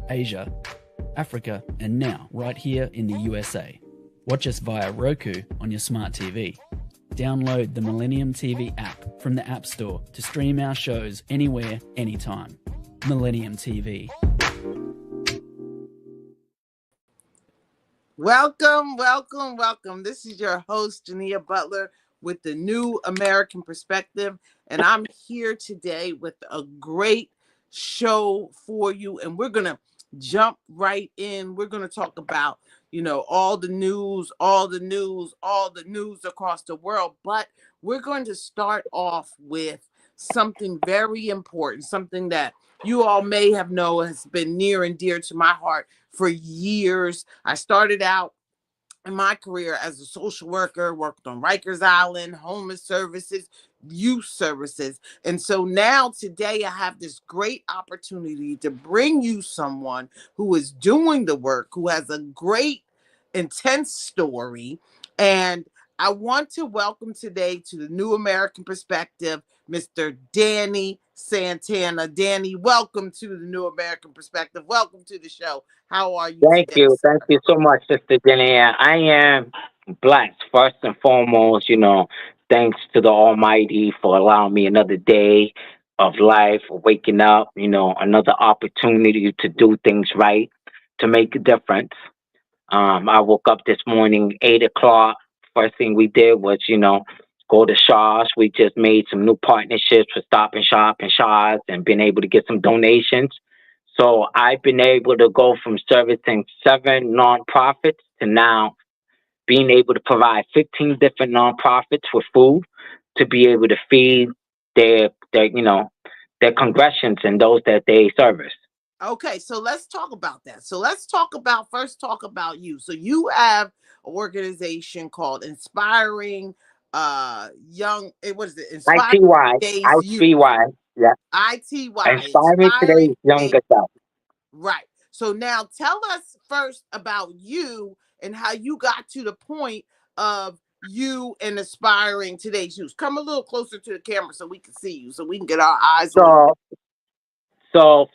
Asia, Africa, and now right here in the USA. Watch us via Roku on your smart TV. Download the Millennium TV app from the App Store to stream our shows anywhere, anytime. Millennium TV. Welcome. This is your host, Jineea Butler, with the New American Perspective. And I'm here today with a great show for you. And we're going to jump right in. We're going to talk about, all the news across the world. But we're going to start off with something very important, something that you all may have known has been near and dear to my heart for years. I started out in my career as a social worker, worked on Rikers Island, homeless services, youth services. And so now today I have this great opportunity to bring you someone who is doing the work, who has a great, intense story. And I want to welcome today to the New American Perspective, Mr. Danny Santana. Danny, welcome to the New American Perspective. Welcome to the show. How are you Thank today, you. sir? Thank you so much, Sister Jineea. I am blessed, first and foremost, thanks to the Almighty for allowing me another day of life, waking up, another opportunity to do things right, to make a difference. I woke up this morning, 8 o'clock. First thing we did was, go to Shaw's. We just made some new partnerships with Stop and Shop and Shaw's and been able to get some donations. So I've been able to go from servicing 7 nonprofits to now being able to provide 15 different nonprofits with food to be able to feed their congressions and those that they service. Okay, so let's talk about that. So let's talk about you. So you have an organization called Inspiring Young, what is it? Inspiring ITY, Today's Youth. ITY, yeah. ITY, Inspiring today's young adults. Right. So now tell us first about you and how you got to the point of you and Inspiring Today's Youth. Come a little closer to the camera so we can see you, so we can get our eyes on you. So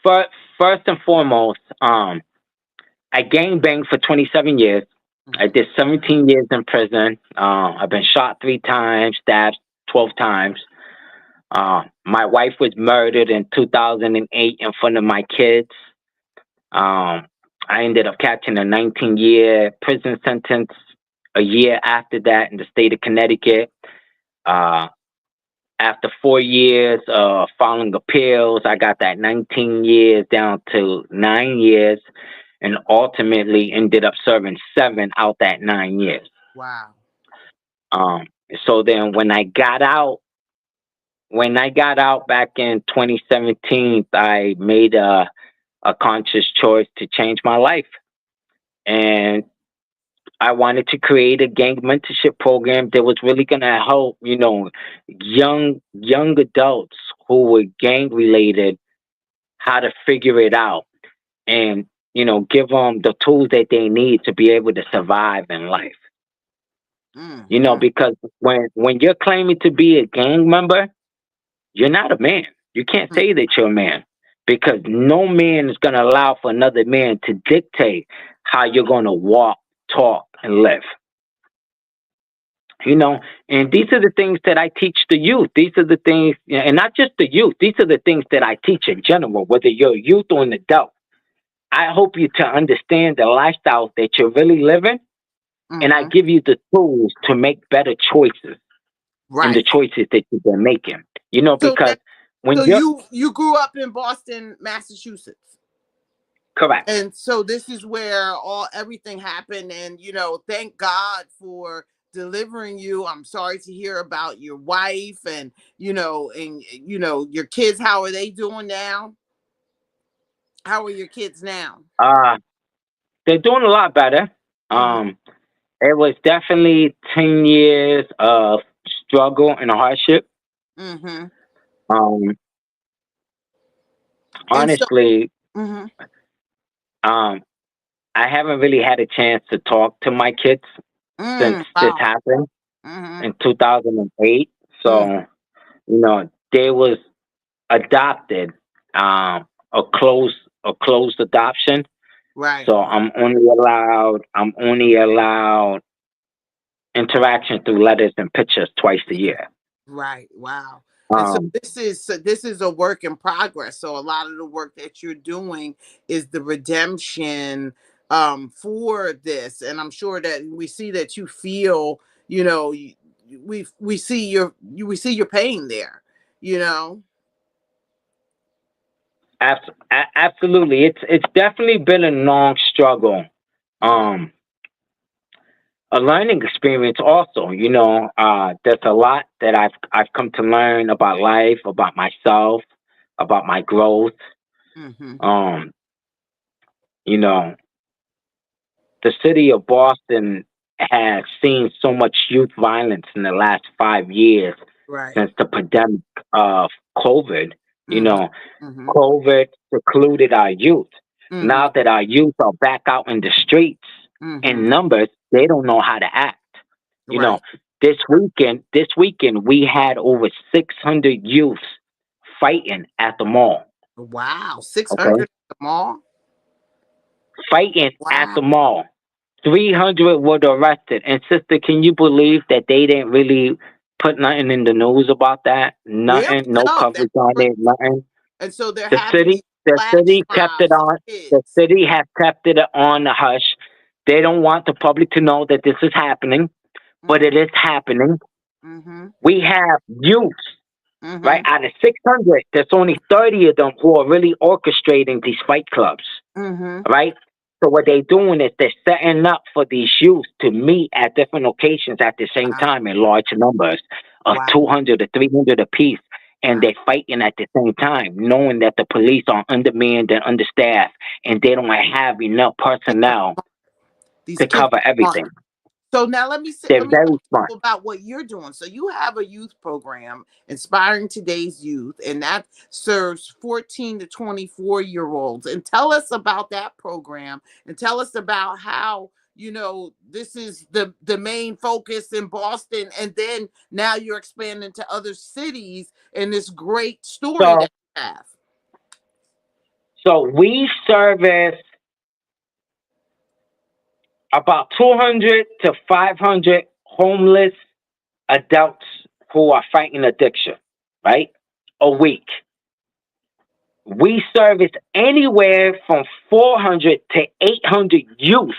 first and foremost, I gang banged for 27 years. I did 17 years in prison. I've been shot 3 times, stabbed 12 times. My wife was murdered in 2008 in front of my kids. I ended up catching a 19-year prison sentence a year after that in the state of Connecticut. After 4 years of filing appeals, I got that 19 years down to 9 years and ultimately ended up serving 7 out that 9 years. Wow. So then when I got out back in 2017, I made a conscious choice to change my life. And I wanted to create a gang mentorship program that was really going to help, young adults who were gang related, how to figure it out and, give them the tools that they need to be able to survive in life. Because when you're claiming to be a gang member, you're not a man. You can't say that you're a man because no man is going to allow for another man to dictate how you're going to walk, talk, and live. And these are the things that I teach the youth. These are the things, and not just the youth. These are the things that I teach in general, whether you're a youth or an adult. I hope you to understand the lifestyle that you're really living, and I give you the tools to make better choices in the choices that you've been making. Because when you grew up in Boston, Massachusetts. Correct. And so this is where everything happened. And, thank God for delivering you. I'm sorry to hear about your wife and, your kids. How are they doing now? How are your kids now? They're doing a lot better. It was definitely 10 years of struggle and hardship. Honestly, I haven't really had a chance to talk to my kids since this happened in 2008. So, they was adopted a close a closed adoption. Right. So I'm only allowed interaction through letters and pictures twice a year. Right. Wow. And so Um, this is a work in progress. So a lot of the work that you're doing is the redemption for this. And I'm sure that we see that you feel, we see we see your pain there, you know. absolutely, it's definitely been a long struggle. Mm, Um, a learning experience also. There's a lot that I've come to learn about life, about myself, about my growth. mhm. Um, you know, the city of Boston has seen so much youth violence in the last 5 years Right. since the pandemic of COVID. You Mhm. know, Mhm. COVID secluded our youth. Mhm. Now that our youth are back out in the streets in Mhm. numbers, they don't know how to act. You know, Right. this weekend we had over 600 youths fighting at the mall. Wow. Okay, 600 at the mall. fighting at Wow. the mall. 300 were arrested. And sister, can you believe that they didn't really put nothing in the news about that? Really? Nothing, no No, coverage on it, nothing. and so they're The having city, these the flash city kept it mobs of on. The kids. city has kept it on the hush. They don't want the public to know that this is happening, but Mm-hmm. it is happening. Mm-hmm. We have youth, right? Mm-hmm. Out of 600, there's only 30 of them who are really orchestrating these fight clubs, Mm-hmm. right? So what they're doing is they're setting up for these youth to meet at different locations at the same Wow. time in large numbers of Wow. 200 to 300 apiece. And Wow. they're fighting at the same time, knowing that the police are undermanned and understaffed, and they don't have enough Kids are personnel smart. These to kids cover are smart. everything. So now They're let me tell very smart. you about what you're doing. So you have a youth program, Inspiring Today's Youth, and that serves 14 to 24-year-olds. And tell us about that program, and tell us about how this is the main focus in Boston, and then now you're expanding to other cities, and this great story So, that you have. so we service about 200 to 500 homeless adults who are fighting addiction, right? A Mm, week. We service anywhere from 400 to 800 youth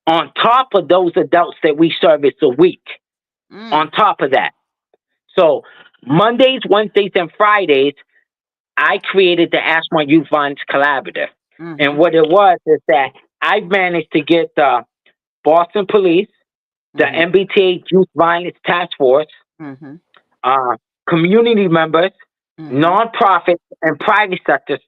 on top of those adults that we service a week. On mm, top of that. So Mondays, Wednesdays, and Fridays, I created the Ashmore Youth Violence Collaborative. And mm-hmm, what it was is that I managed to get the Boston Police, the mm-hmm, MBTA Youth Violence Task Force, mm-hmm, uh, community members, mm-hmm, nonprofits, and private sectors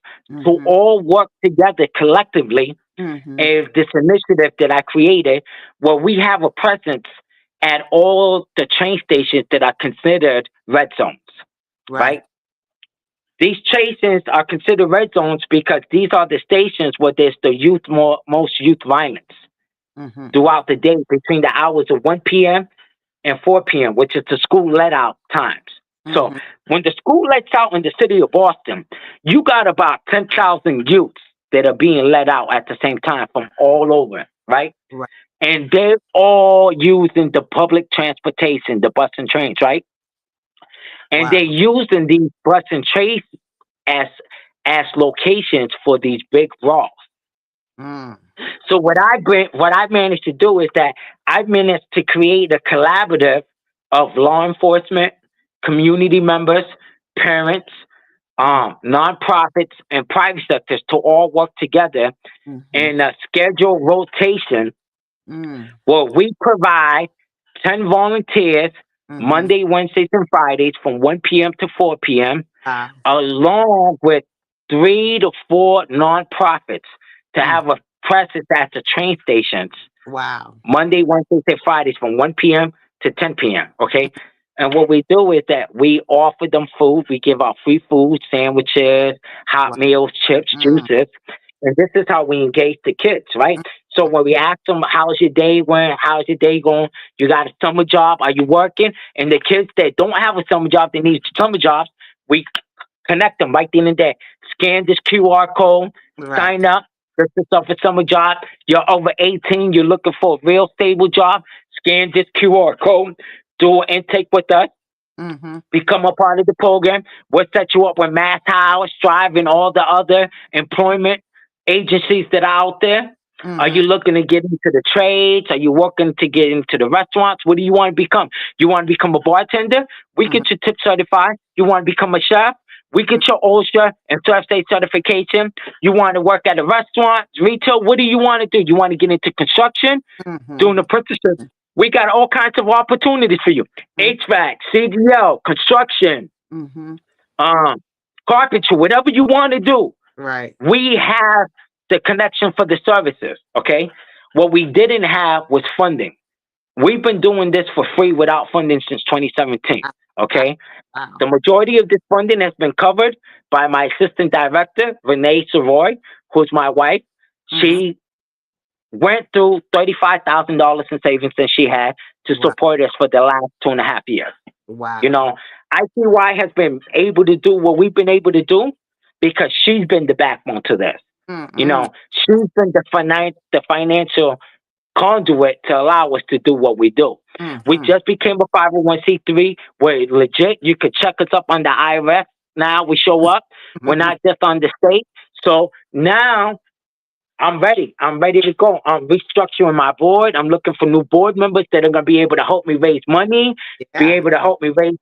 to mm-hmm, all work together collectively mm-hmm. in this initiative that I created, where we have a presence at all the train stations that are considered red zones, Right. right? These stations are considered red zones because these are the stations where there's the most youth violence Mm-hmm, throughout the day between the hours of 1 p.m. and 4 p.m., which is the school let out times. So mm-hmm. when the school lets out in the city of Boston, you got about 10,000 youths that are being let out at the same time from all over, right? Right. And they're all using the public transportation, the bus and trains, right? And they're Wow. using these bus and trains as locations for these big brawls. Mm. So what I managed to do is that I've managed to create a collaborative of law enforcement, community members, parents, Mm, nonprofits, and private sectors to all work together mhm, in a scheduled rotation mm, where we provide 10 volunteers mhm. Monday, Wednesdays, and Fridays from 1 p.m. to 4 p.m., Wow. along with 3 to 4 nonprofits to Mm, have a presence at the train stations wow. Monday, Wednesdays, and Fridays from 1 p.m. to 10 p.m. Okay. And what we do is that we offer them food. We give out free food, sandwiches, hot Wow. meals, chips, Mm, juices. And this is how we engage the kids, right? mm, So when we ask them, how's your day going? How's your day going? You got a summer job? Are you working? And the kids that don't have a summer job, they need summer jobs. We connect them right then and there. Scan this QR code, Right. sign up, get yourself a summer job. You're over 18, you're looking for a real stable job. Scan this QR code, do an intake with us, Mm-hmm. become a part of the program. We'll set you up with Mass House, Strive, and all the other employment agencies that are out there. Are Mm-hmm. you looking to get into the trades? Are you working to get into the restaurants? What do you want to become? You want to become a bartender? We Mm-hmm. get you tip certified. You want to become a chef? We get your OSHA and Surf State certification. You want to work at a restaurant, retail? What do you want to do? You want to get into construction? Mm-hmm. Doing apprenticeships? We got all kinds of opportunities for you. HVAC, CDL, construction, Mm-hmm. um, carpentry, whatever you want to do. Right. We have the connection for the services, okay? What we didn't have was funding. We've been doing this for free without funding since 2017, okay? Wow. The majority of this funding has been covered by my assistant director, Renee Soroy, who's my wife. Mm-hmm. She went through $35,000 in savings that she had to Wow. support us for the last 2.5 years. Wow. You know, ITY has been able to do what we've been able to do because she's been the backbone to this. Mm-hmm. You know, she's been the financial conduit to allow us to do what we do. Mm-hmm. We just became a 501c3. We're legit. You could check us up on the IRS. Now we show up. We're not just on the state. So now I'm ready. I'm ready to go. I'm restructuring my board. I'm looking for new board members that are going to be able to help me raise money, be able to help me raise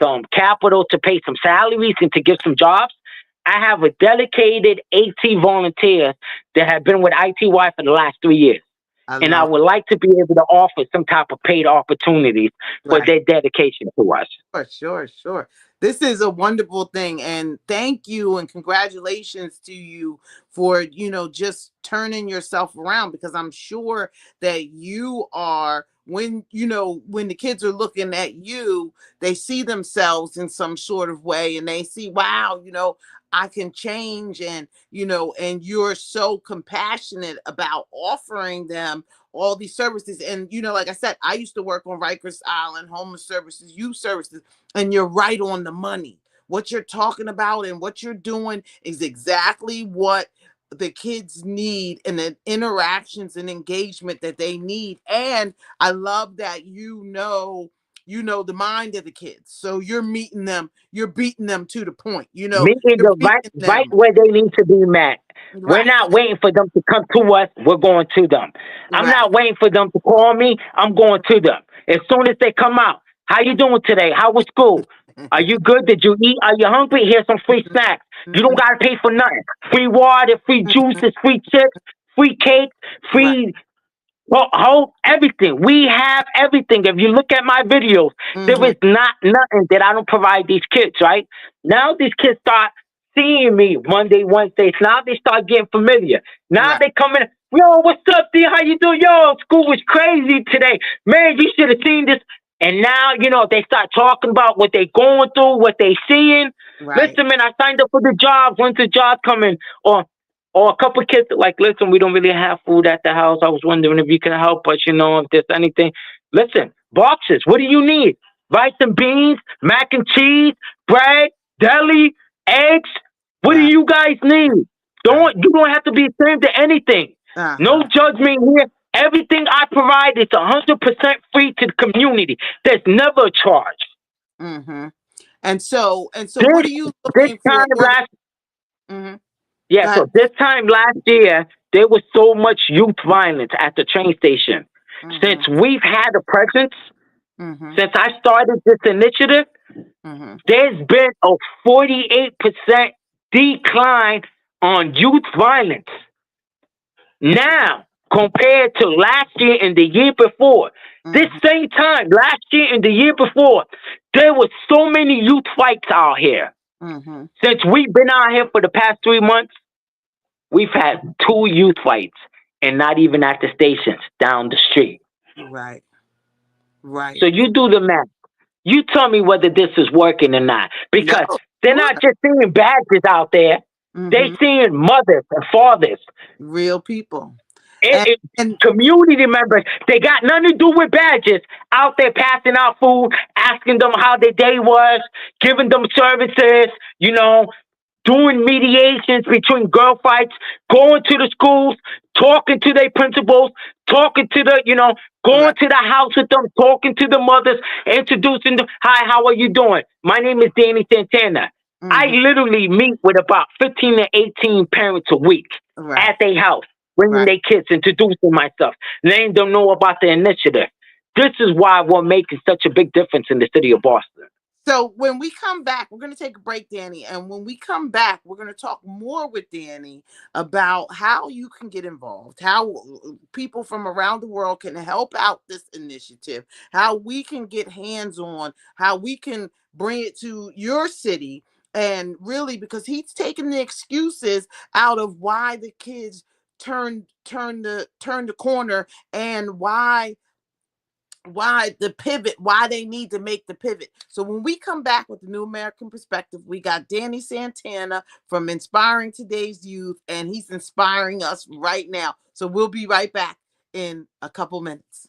some capital to pay some salaries and to get some jobs. I have a dedicated AT volunteers that have been with ITY for the last 3 years. And I would like to be able to offer some type of paid opportunities for their dedication to us. Sure. This is a wonderful thing. And thank you and congratulations to you for, just turning yourself around, because I'm sure that you are, when the kids are looking at you, they see themselves in some sort of way and they see, wow, I can change, and and you're so compassionate about offering them all these services. And like I said, I used to work on Rikers Island, homeless services, youth services, and you're right on the money. What you're talking about and what you're doing is exactly what the kids need, and the interactions and engagement that they need. And I love that the mind of the kids. So you're meeting them, you're beating them to the point, Meeting you're them right them. where they need to be met. We're Right. not waiting for them to come to us. We're going to them. I'm Right. not waiting for them to call me. I'm going to them. As soon as they come out, how you doing today? How was school? Are you good? Did you eat? Are you hungry? Here's some free snacks. You don't gotta pay for nothing. Free water, free juices, free chips, free cake, free everything. We have everything. If you look at my videos, there is not nothing that I don't provide these kids, right? Now these kids start seeing me Monday, Wednesdays. Now they start getting familiar. Now they come in, yo, what's up, D? How you doing? Yo, school was crazy today. Man, you should have seen this. And now, they start talking about what they going through, what they seeing. Right. Listen, man, I signed up for the jobs. When's the job coming? Or a couple of kids are like, listen, we don't really have food at the house. I was wondering if you can help us, if there's anything. Listen, boxes, what do you need? Rice and beans, mac and cheese, bread, deli, eggs. What do you guys need? You don't have to be ashamed of anything. No judgment here. Everything I provide is 100% free to the community. There's never a charge. Mm-hmm. And so what are you looking for? So this time last year, there was so much youth violence at the train station. Since we've had a presence, since I started this initiative, there's been a 48% decline on youth violence. Now, compared to last year and the year before, this same time, last year and the year before, there were so many youth fights out here. Since we've been out here for the past 3 months, we've had 2 youth fights, and not even at the stations, down the street. Right. So you do the math. You tell me whether this is working or not. Because they're not just seeing badges out there. They're seeing mothers and fathers. Real people. And, It, and community members, they got nothing to do with badges. Out there passing out food, asking them how their day was, giving them services, doing mediations between girl fights, going to the schools, talking to their principals, talking to going right. to the house with them, talking to the mothers, introducing them. Hi, how are you doing? My name is Danny Santana. I Hmm. literally meet with about 15 to 18 parents a week Right. at their house, bringing Right. their kids, introducing myself, letting them know about the initiative. This is why we're making such a big difference in the city of Boston. So when we come back, we're going to take a break, Danny. And when we come back, we're going to talk more with Danny about how you can get involved, how people from around the world can help out this initiative, how we can get hands on, how we can bring it to your city. And really, because he's taking the excuses out of why the kids turn the corner, and why the pivot, why they need to make the pivot. So when we come back with the New American Perspective, we got Danny Santana from Inspiring Today's Youth, and he's inspiring us right now. So we'll be right back in a couple minutes.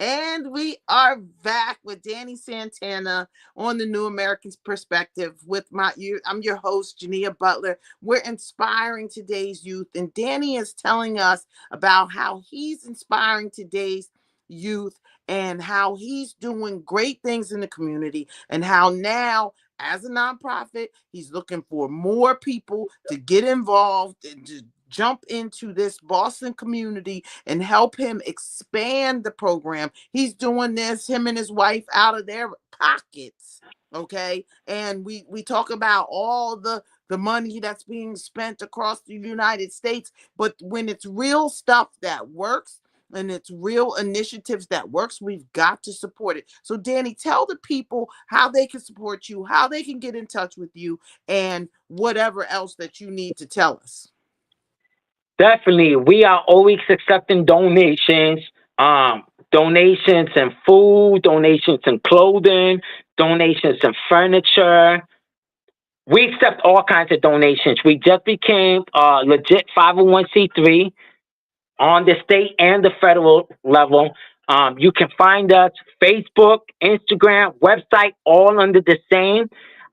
And we are back with Danny Santana on the New American Perspective with I'm your host, Jineea Butler. We're inspiring today's youth, and Danny is telling us about how he's inspiring today's youth and how he's doing great things in the community, and how now, as a nonprofit, he's looking for more people to get involved and to jump into this Boston community and help him expand the program. He's doing this, him and his wife, out of their pockets. Okay. And we talk about all the money that's being spent across the United States, but when it's real stuff that works and it's real initiatives that works, we've got to support it. So Danny, tell the people how they can support you, how they can get in touch with you, and whatever else that you need to tell us. Definitely. We are always accepting donations, donations in food, donations in clothing, donations in furniture. We accept all kinds of donations. We just became legit 501c3 on the state and the federal level. You can find us Facebook, Instagram, website, all under the same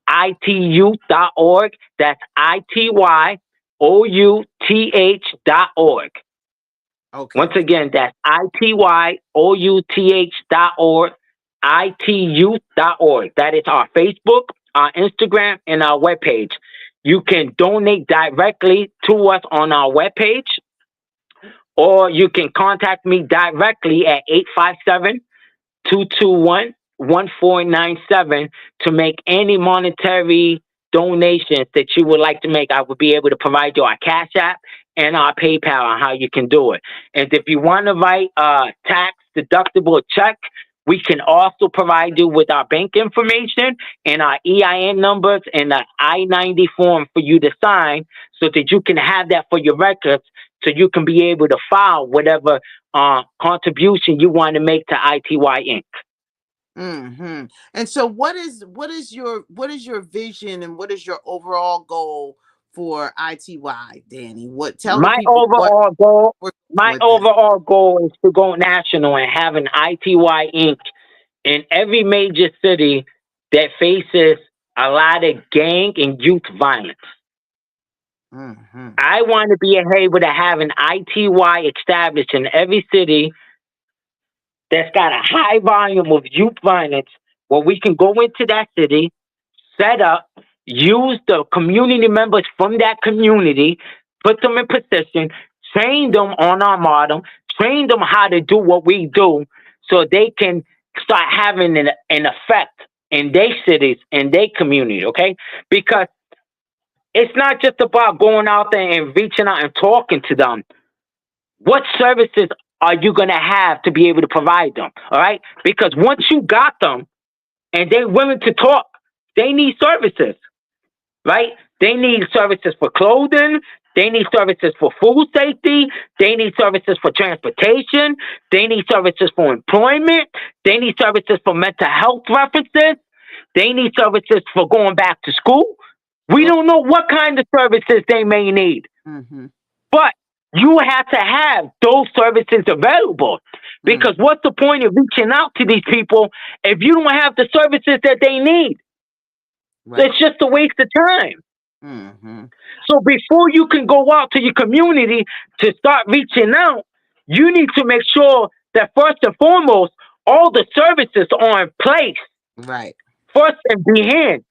ityouth.org. That's ityouth.org. Okay. Once again, that's ityouth.org, ityouth.org. That is our Facebook, our Instagram, and our webpage. You can donate directly to us on our webpage, or you can contact me directly at 857-221-1497 to make any monetary donations that you would like to make. I will be able to provide you our Cash App and our PayPal on how you can do it. And if you want to write a tax deductible check, we can also provide you with our bank information and our EIN numbers and the I-90 form for you to sign, so that you can have that for your records, so you can be able to file whatever contribution you want to make to ITY Inc. Mm-hmm. And so what is your vision, and what is your overall goal for ITY, Danny? Tell the My people what overall goal, we're my with this. overall goal is to go national and have an ITY Inc. in every major city that faces a lot of gang and youth violence. Mm-hmm. I want to be able to have an ITY established in every city that's got a high volume of youth violence, where we can go into that city, set up, use the community members from that community, put them in position, train them on our model, train them how to do what we do, so they can start having an effect in their cities, in their community, okay? Because it's not just about going out there and reaching out and talking to them. What services are you going to have to be able to provide them? All right. Because once you got them and they're willing to talk, they need services. right? They need services for clothing. They need services for food safety. They need services for transportation. They need services for employment. They need services for mental health references. They need services for going back to school. We Sure. don't know what kind of services they may need, Mm-hmm. but you have to have those services available. Mm. Because what's the point of reaching out to these people if you don't have the services that they need? Right. It's just a waste of time. Mm-hmm. So before you can go out to your community to start reaching out, you need to make sure that first and foremost, all the services are in place Right. first and behind,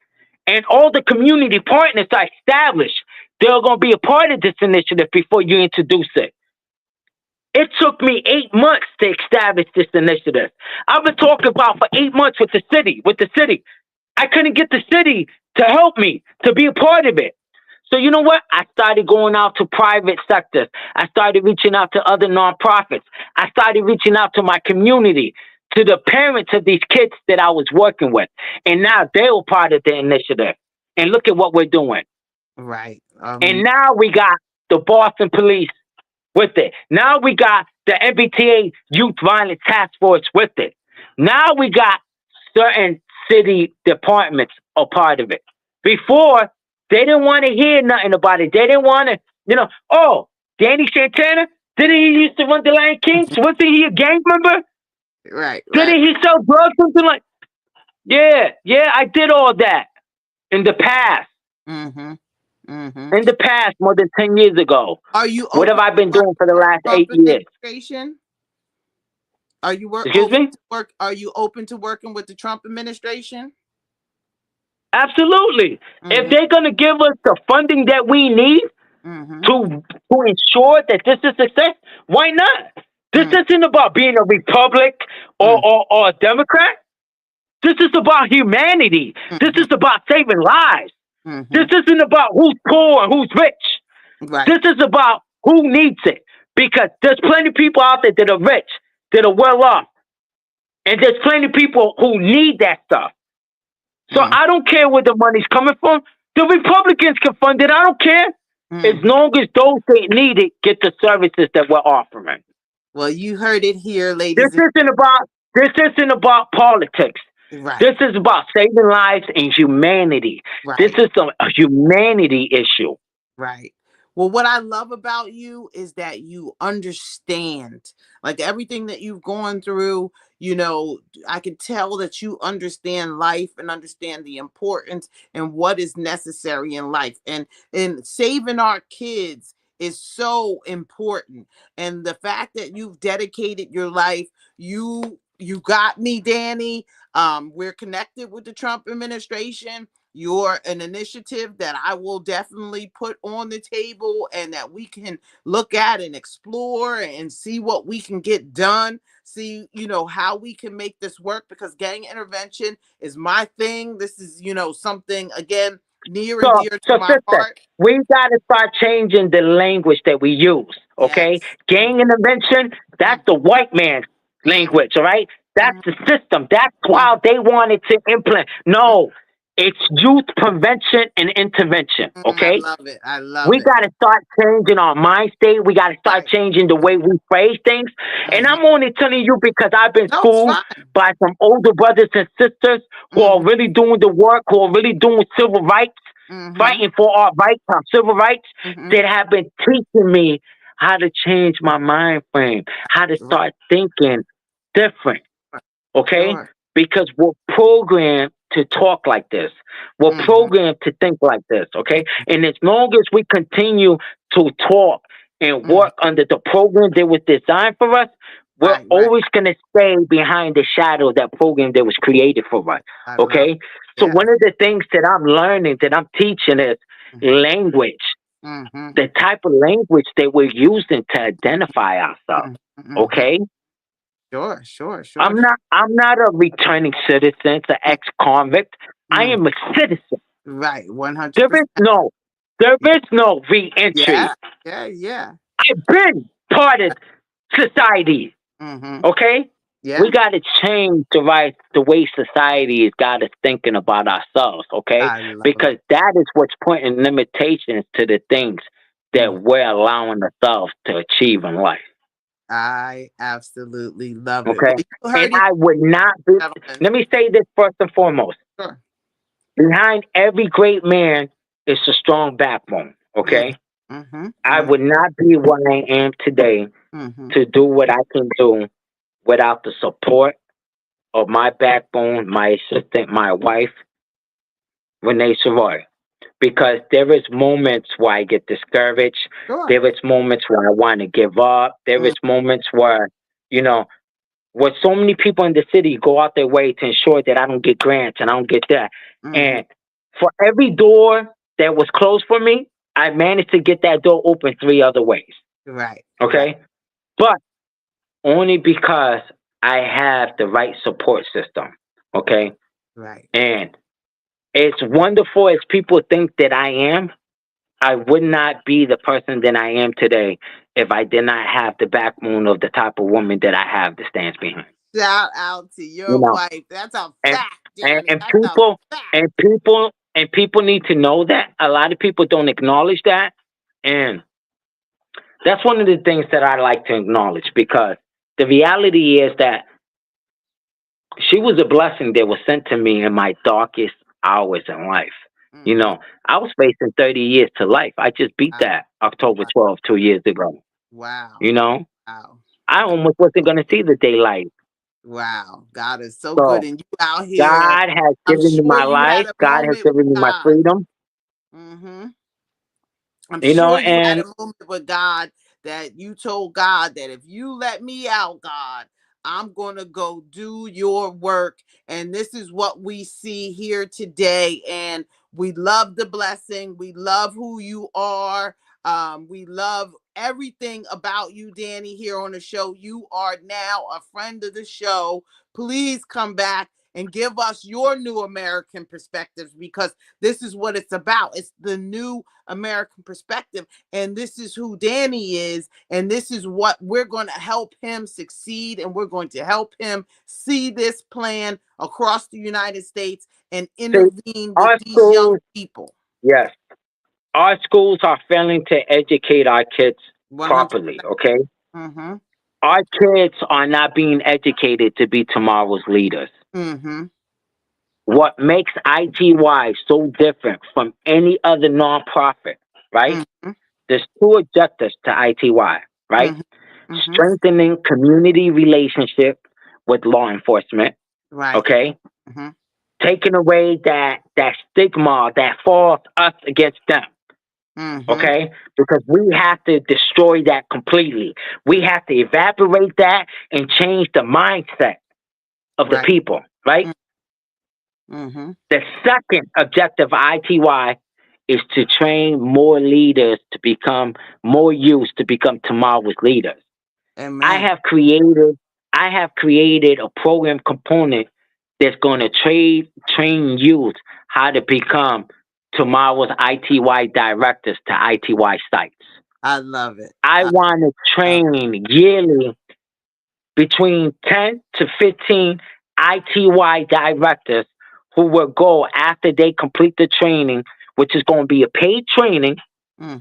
and all the community partners are established. They're going to be a part of this initiative before you introduce it. It took me 8 months to establish this initiative. I've been talking about for 8 months with the city. I couldn't get the city to help me to be a part of it. So you know what? I started going out to private sectors. I started reaching out to other nonprofits. I started reaching out to my community, to the parents of these kids that I was working with. And now they were part of the initiative. And look at what we're doing. Right. And now we got the Boston Police with it. Now we got the MBTA Youth Violence Task Force with it. Now we got certain city departments a part of it. Before, they didn't want to hear nothing about it. They didn't want to, oh, Danny Santana, didn't he used to run the Lion Kings? Wasn't he a gang member? Right. Didn't he sell drugs? Something like, yeah, I did all that in the past. Mm-hmm. Mm-hmm. In the past, more than 10 years ago. Are you What have open I been to work doing for the with last the Trump 8 years? administration? Are you Excuse me? Are you open to working with the Trump administration? Absolutely. If Mm-hmm. they're going to give us the funding that we need Mm-hmm. to ensure that this is success, why not? This Mm-hmm. isn't about being a Republic or a Democrat. This is about humanity. This Mm-hmm. is about saving lives. Mm-hmm. This isn't about who's poor and who's rich. Right. This is about who needs it. Because there's plenty of people out there that are rich, that are well off. And there's plenty of people who need that stuff. So Mm-hmm. I don't care where the money's coming from. The Republicans can fund it. I don't care. As Mm-hmm. long as those that need it get the services that we're offering. Well, you heard it here, This ladies. isn't about politics. Right. This is about saving lives and humanity. Right. This is a humanity issue. Right. Well, what I love about you is that you understand, like everything that you've gone through, I can tell that you understand life and understand the importance and what is necessary in life. And saving our kids is so important. And the fact that you've dedicated your life, you got me, Danny. We're connected with the Trump administration. You're an initiative that I will definitely put on the table and that we can look at and explore and see what we can get done. See, how we can make this work, because gang intervention is my thing. This is, something, again, near and So, dear to so my sister, heart. we got to start changing the language that we use, okay? Yes. Gang intervention, that's the white man's language, all right? That's Mhm. the system. That's why they wanted to implement. No, it's youth prevention and intervention, I okay? love it. I love We it. got to start changing our mind state. We got to start Right. changing the way we phrase things. And Mhm. I'm only telling you because I've been No, it's schooled fine. by some older brothers and sisters who are Mhm. really doing the work, who are really doing civil rights, Mhm. fighting for our rights, our civil rights, Mhm. that have been teaching me how to change my mind frame, how to start thinking different, okay? Sure. Because we're programmed to talk like this. We're Mhm. programmed to think like this, okay? And as long as we continue to talk and Mhm. work under the program that was designed for us, we're Right. always going to stay behind the shadow of that program that was created for us, I love okay? it. So Yeah. one of the things that I'm learning, that I'm teaching is language, Mhm. the type of language that we're using to identify ourselves, Mhm. okay? Sure. Sure. Sure. I'm not a returning citizen, an ex-convict. I Mm. am a citizen. Right. There 100%. is no, there is no re-entry. Yeah. Yeah. Yeah. I've been part of society. Mhm. Okay? Yeah. We got to change the way society has got us thinking about ourselves, okay? I love it. Because that is what's putting limitations to the things that Mm. we're allowing ourselves to achieve in life, I absolutely love it. okay? Well, you And heard it, I would not be, gentlemen. let me say this first and foremost. Sure. Behind every great man is a strong backbone, Mm. okay? Mm-hmm. I Mm. would not be what I am today Mm-hmm. to do what I can do without the support of my backbone, my assistant, my wife, Renee Savoy. Because there is moments where I get discouraged. Sure. There is moments where I want to give up. There Mm. is moments where, you know, where so many people in the city go out their way to ensure that I don't get grants and I don't get that. Mm-hmm. And for every door that was closed for me, I managed to get that door open 3 other ways. Right. Right. Okay. But only because I have the right support system. Okay. Right. And as wonderful as people think that I am, I would not be the person that I am today if I did not have the backbone of the type of woman that I have that stands behind. Shout out to You your know, wife. That's a and fact, and, Danny. and That's a people fact. and people need to know that. A lot of people don't acknowledge that, and that's one of the things that I like to acknowledge because the reality is that she was a blessing that was sent to me in my darkest hours in life. You Mm-hmm. know, I was facing 30 years to life. I just beat that October Wow. 12th, 2 years ago. Wow. You know, Wow. I almost wasn't going to see the daylight. Wow. God is so good. So And you out here, God has I'm given me sure my you had life. a God has moment with given me my God. freedom. Mm-hmm. I'm You know, sure you had and a moment with God that you told God that if you let me out, God, I'm going to go do your work. And this is what we see here today. And we love the blessing. We love who you are. We love everything about you, Danny, here on the show. You are now a friend of the show. Please come back and give us your new American perspectives because this is what it's about. It's the new American perspective. And this is who Danny is. And this is what we're going to help him succeed. And we're going to help him see this plan across the United States and see, intervene with our these young schools, people. yes, our schools are failing to educate our kids 100. properly. Okay, Mm-hmm. our kids are not being educated to be tomorrow's leaders. Mm-hmm. What makes ITY so different from any other nonprofit, right? Mm-hmm. There's two objectives to ITY, right? Mm-hmm. Mm-hmm. Strengthening community relationship with law enforcement, Right. okay? Mm-hmm. Taking away that stigma that falls us against them, Mm-hmm. okay? Because we have to destroy that completely. We have to evaporate that and change the mindset of the Right. people, right? Mm-hmm. The second objective of ITY is to train more leaders to become more youth to become tomorrow's leaders. I Amen. have created I have created a program component that's going to train youth how to become tomorrow's ITY directors to ITY sites. I love it. I I want to love train yearly between 10 to 15 ITY directors who will go after they complete the training, which is going to be a paid training it.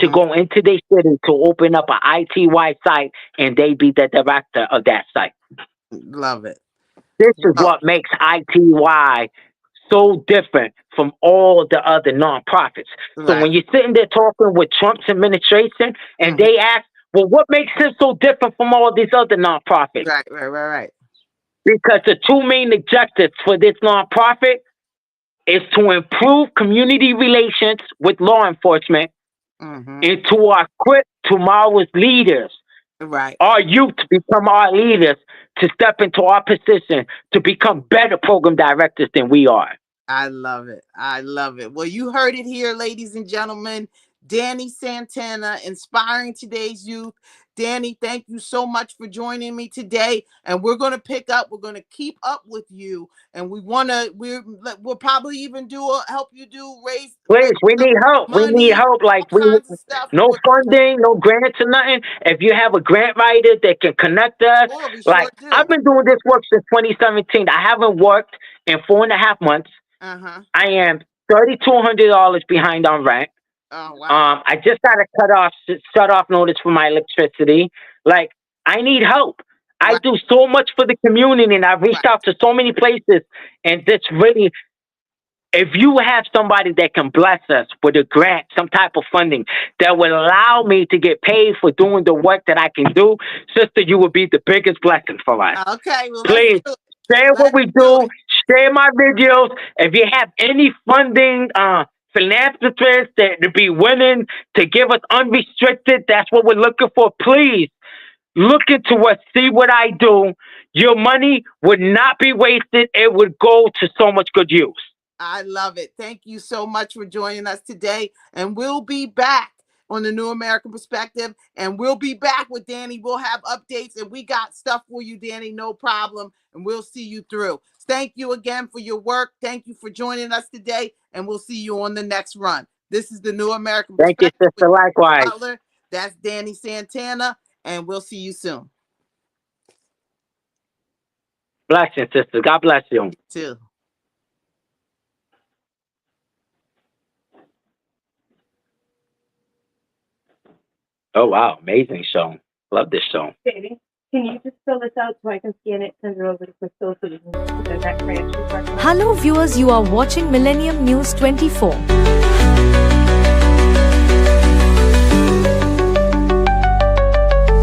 to Mm-hmm. go into their city to open up an ITY site and they be the director of that site. Love it. This is Well, what makes ITY so different from all the other nonprofits. So right. when you're sitting there talking with Trump's administration and Mm-hmm. they ask, well, what makes him so different from all these other nonprofits? Right. Right. Right. Right. Because the two main objectives for this nonprofit is to improve community relations with law enforcement Mm-hmm. and to equip tomorrow's leaders, Right. our youth to become our leaders, to step into our position to become better program directors than we are. I love it. I love it. Well, you heard it here, ladies and gentlemen. Danny Santana, inspiring today's youth. Danny, thank you so much for joining me today. And we're going to pick up, we're going to keep up with you. And we'll probably even help you raise Please, we need help. We need money, help. Like all kinds of stuff. no funding, no grants or nothing. If you have a grant writer that can connect us, Sure, we like sure do. I've been doing this work since 2017. I haven't worked in 4.5 months. Uh-huh. I am $3,200 behind on rent. Oh, wow. I just got a shut off notice for my electricity. Like, I need help. I Right. do so much for the community, and I've reached out to so many places, and it's really, if you have somebody that can bless us with a grant, some type of funding that will allow me to get paid for doing the work that I can do, sister, you would be the biggest blessing for us. Okay, well, let's Please do it. share what Let's we do do, it. share my videos. If you have any funding, philanthropists that to be willing to give us unrestricted, that's what we're looking for. Please look into us, see what I do. Your money would not be wasted. It would go to so much good use. I love it. Thank you so much for joining us today. And we'll be back on the New American Perspective. And we'll be back with Danny. We'll have updates and we got stuff for you, Danny. No problem. And we'll see you through. Thank you again for your work. Thank you for joining us today. And we'll see you on the next run. This is the New American Thank you, Perspective with sister. Likewise. Butler. That's Danny Santana. And we'll see you soon. Blessings, sister. God bless you. Too. Oh, wow. Amazing show. Love this show. Baby, can you just fill this out so I can scan it, send it over to Crystal so we can put the next transcript? Hello viewers, you are watching Millennium News 24.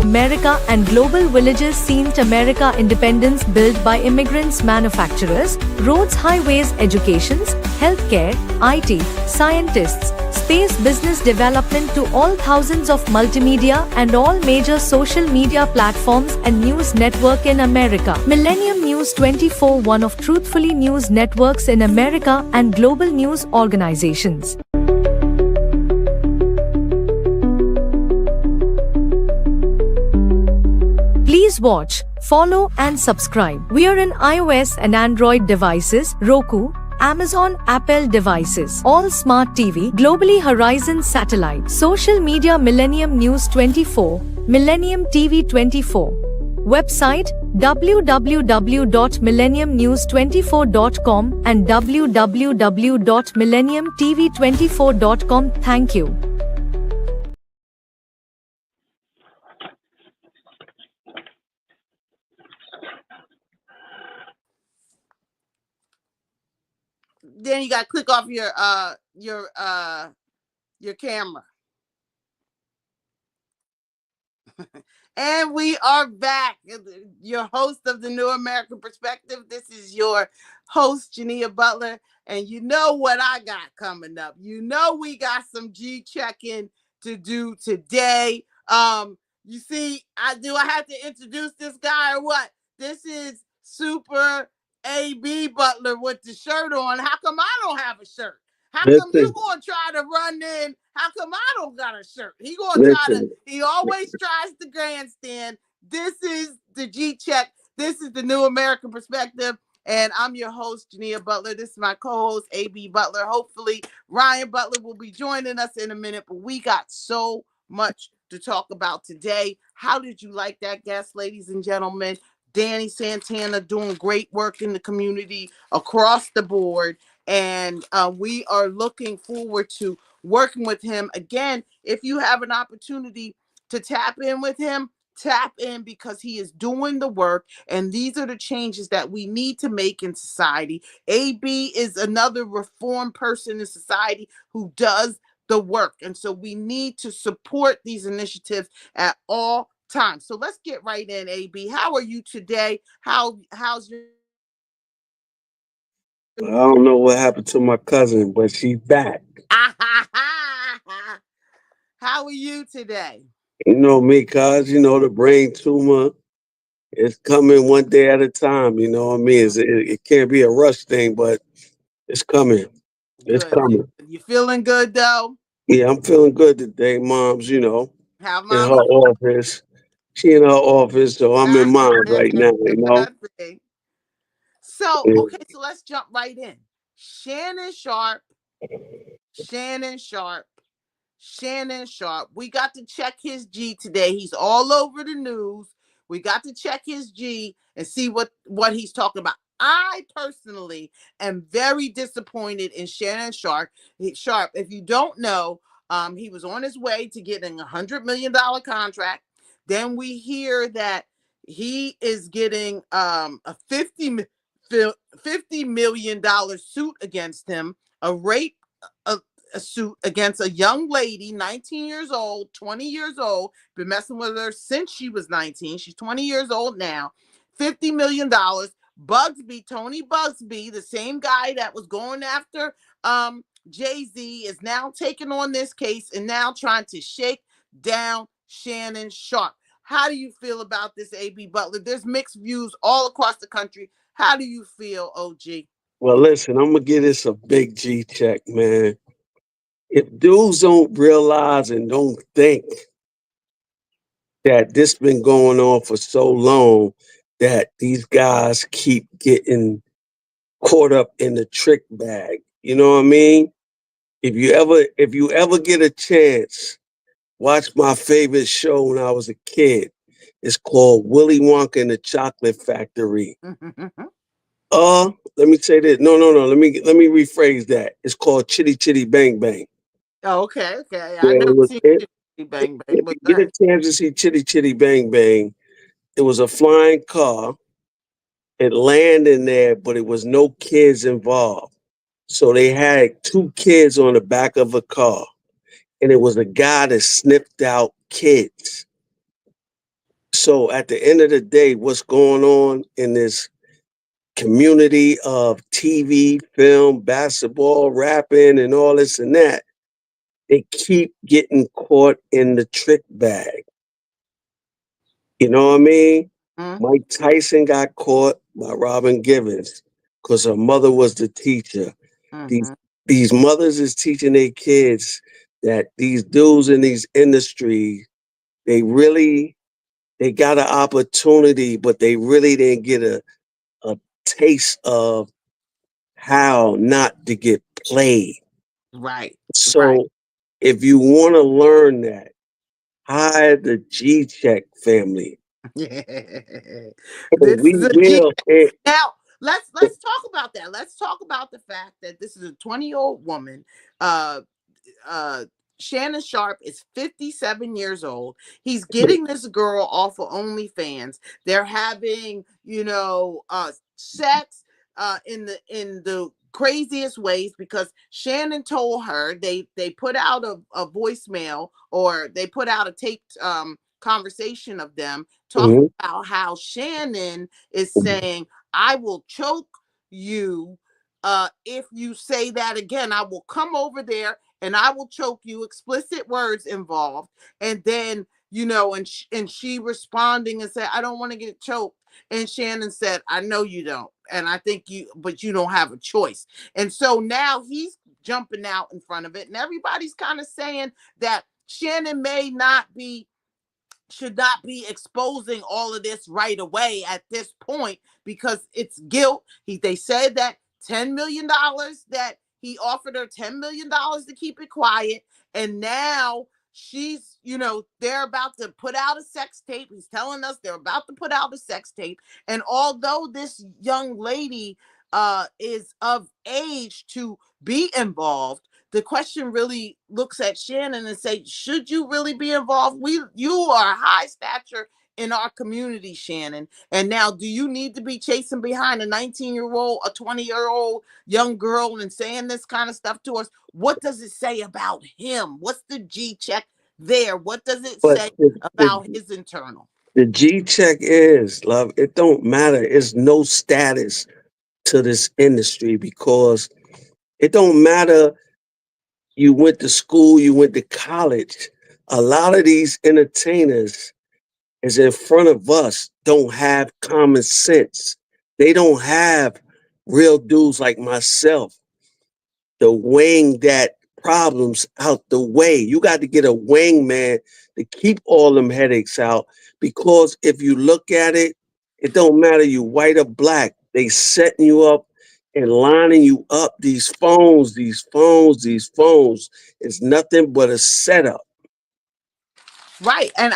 America and global villages Saint America independence built by immigrants, manufacturers, roads, highways, educations, healthcare, IT, scientists, space business development to all thousands of multimedia and all major social media platforms and news network in America. Millennium News 24, one of truthfully news networks in America and global news organizations. Please watch, follow and subscribe. We are in iOS and Android devices, Roku, Amazon, Apple devices, all smart TV, globally Horizon satellite, social media Millennium News 24, Millennium TV 24. Website www.millenniumnews24.com and www.millenniumtv24.com. Thank you. Then you got to click off your camera. And we are back. Your host of the New American Perspective. This is your host, Jineea Butler. And you know what I got coming up. You know we got some G check-in to do today. You see, I have to introduce this guy or what? This is Super AB Butler with the shirt on. How come I don't have a shirt? How come you gonna try to run in? How come I don't got a shirt? He always tries to grandstand. This is the G Check. This is the New American Perspective. And I'm your host, Jineea Butler. This is my co-host, AB Butler. Hopefully, Ryan Butler will be joining us in a minute, but we got so much to talk about today. How did you like that guest, ladies and gentlemen? Danny Santana doing great work in the community across the board. And we are looking forward to working with him. Again, if you have an opportunity to tap in with him, tap in because he is doing the work. And these are the changes that we need to make in society. AB is another reformed person in society who does the work. And so we need to support these initiatives at all times. So let's get right in, AB. How are you today? How's your... I don't know what happened to my cousin, but she's back. How are you today? You know me, cuz, the brain tumor is coming one day at a time. You know what I mean? It can't be a rush thing, but it's coming. It's Good. coming. You feeling good, though? Yeah, I'm feeling good today. Mom's, How in her mama? office. She in her office, so I'm in mine right now, Nothing. So, Yeah. okay, so let's jump right in. Shannon Sharp, Shannon Sharp, Shannon Sharp. We got to check his G today. He's all over the news. We got to check his G and see what he's talking about. I personally am very disappointed in Shannon Sharp. Sharp, if you don't know, he was on his way to getting $100 million contract. Then we hear that he is getting a $50 million suit against him, a rape a suit against a young lady, 19 years old, 20 years old, been messing with her since she was 19. She's 20 years old now. $50 million. Bugsby, Tony Bugsby, the same guy that was going after Jay-Z, is now taking on this case and now trying to shake down Shannon Sharp. How do you feel about this, AB Butler? There's mixed views all across the country. How do you feel, OG? Well, listen, I'm gonna give this a big G check, man. If dudes don't realize and don't think that this been going on for so long, that these guys keep getting caught up in the trick bag. You know what I mean? If you ever get a chance, watch my favorite show when I was a kid. It's called Willy Wonka and the Chocolate Factory. Let me say this. No. Let me rephrase that. It's called Chitty Chitty Bang Bang. Oh, okay. I Yeah, never it was seen it, Chitty Bang Bang, if but you go get a ahead. chance to see Chitty Chitty Bang Bang, it was a flying car. It landed in there, but it was no kids involved. So they had two kids on the back of a car, and it was a guy that sniffed out kids. So at the end of the day, what's going on in this community of TV, film, basketball, rapping, and all this and that, they keep getting caught in the trick bag. You know what I mean? Mm, Mike Tyson got caught by Robin Givens because her mother was the teacher. These mm-hmm. these mothers is teaching their kids that these dudes in these industries, they got an opportunity, but they really didn't get a taste of how not to get played. Right, right. So if you want to learn that, hire the G Check family. This We is a G. will. Now let's talk about that. Let's talk about the fact that this is a 20-year-old woman. Uh, uh, Shannon Sharp is 57 years old. He's getting this girl off of OnlyFans. They're having, sex in the craziest ways because Shannon told her they put out a voicemail, or they put out a taped conversation of them talking Mhm. about how Shannon is saying, "I will choke you if you say that again. I will come over there and I will choke you." Explicit words involved. And then, and she responding and said, "I don't want to get choked." And Shannon said, "I know you don't. And I think but you don't have a choice." And so now he's jumping out in front of it. And everybody's kind of saying that Shannon should not be exposing all of this right away at this point because it's guilt. They said that $10 million, that he offered her $10 million to keep it quiet, and now they're about to put out a sex tape. He's telling us they're about to put out a sex tape, and although this young lady is of age to be involved, the question really looks at Shannon and say, should you really be involved? You are high stature in our community, Shannon. And now, do you need to be chasing behind a 19-year-old, a 20-year-old young girl and saying this kind of stuff to us? What does it say about him? What's the G check there? What does it But say the, about the, his internal? the G check is, love, it don't matter. It's no status to this industry because it don't matter. You went to school, you went to college. A lot of these entertainers is in front of us don't have common sense. They don't have real dudes like myself, the weighing that problems out the way. You got to get a wingman to keep all them headaches out. Because if you look at it, it don't matter you white or black. They setting you up and lining you up. These phones, it's nothing but a setup. Right. And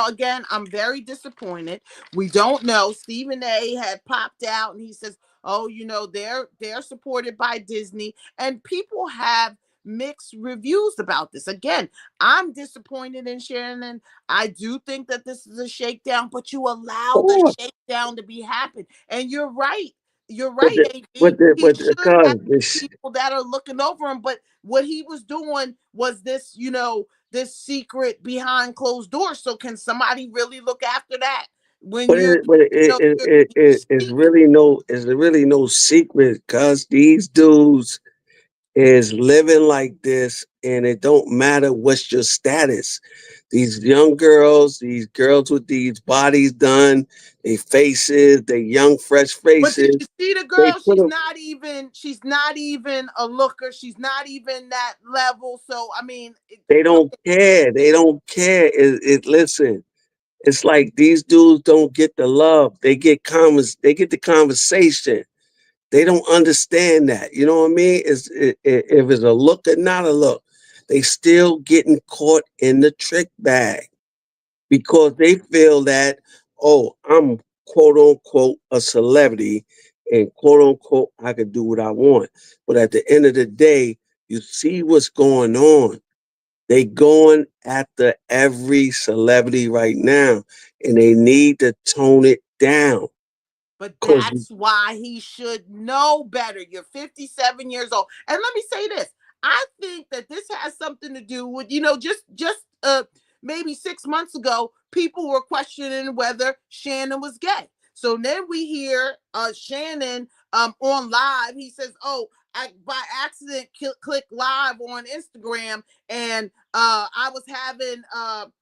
again, I'm very disappointed. We don't know. Stephen A had popped out and he says, oh, they're supported by Disney, and people have mixed reviews about this. Again, I'm disappointed in Shannon. I do think that this is a shakedown, but you allow the shakedown to be happen. And you're right. You're right, AB. He should have people that are looking over him. But what he was doing was this, this secret behind closed doors. So can somebody really look after that when it's really no secret, because these dudes is living like this, and it don't matter what's your status. These young girls, these girls with these bodies done, they faces, they young fresh faces. But did you see the girl? She's not even a looker. She's not even that level. So I mean, they don't care. They don't care. Listen, it's like these dudes don't get the love. They get the conversation. They don't understand that. You know what I mean? If it's a look or not a look, they still getting caught in the trick bag because they feel that, oh, I'm quote unquote a celebrity and quote unquote I can do what I want. But at the end of the day, you see what's going on. They going after every celebrity right now, and they need to tone it down. But that's why he should know better. You're 57 years old. And let me say this. I think that this has something to do with, just maybe 6 months ago, people were questioning whether Shannon was gay. So then we hear Shannon on live. He says, oh, I by accident clicked live on Instagram, and I was having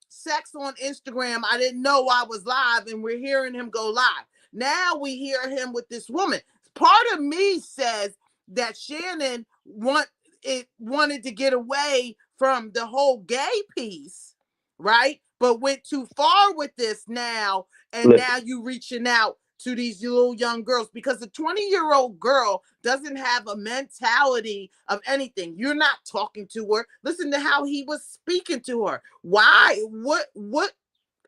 sex on Instagram. I didn't know I was live, and we're hearing him go live. Now we hear him with this woman. Part of me says that Shannon wanted to get away from the whole gay piece, right? But went too far with this now, and now you reaching out to these little young girls, because the 20-year-old girl doesn't have a mentality of anything. You're not talking to her. Listen to how he was speaking to her. Why? What?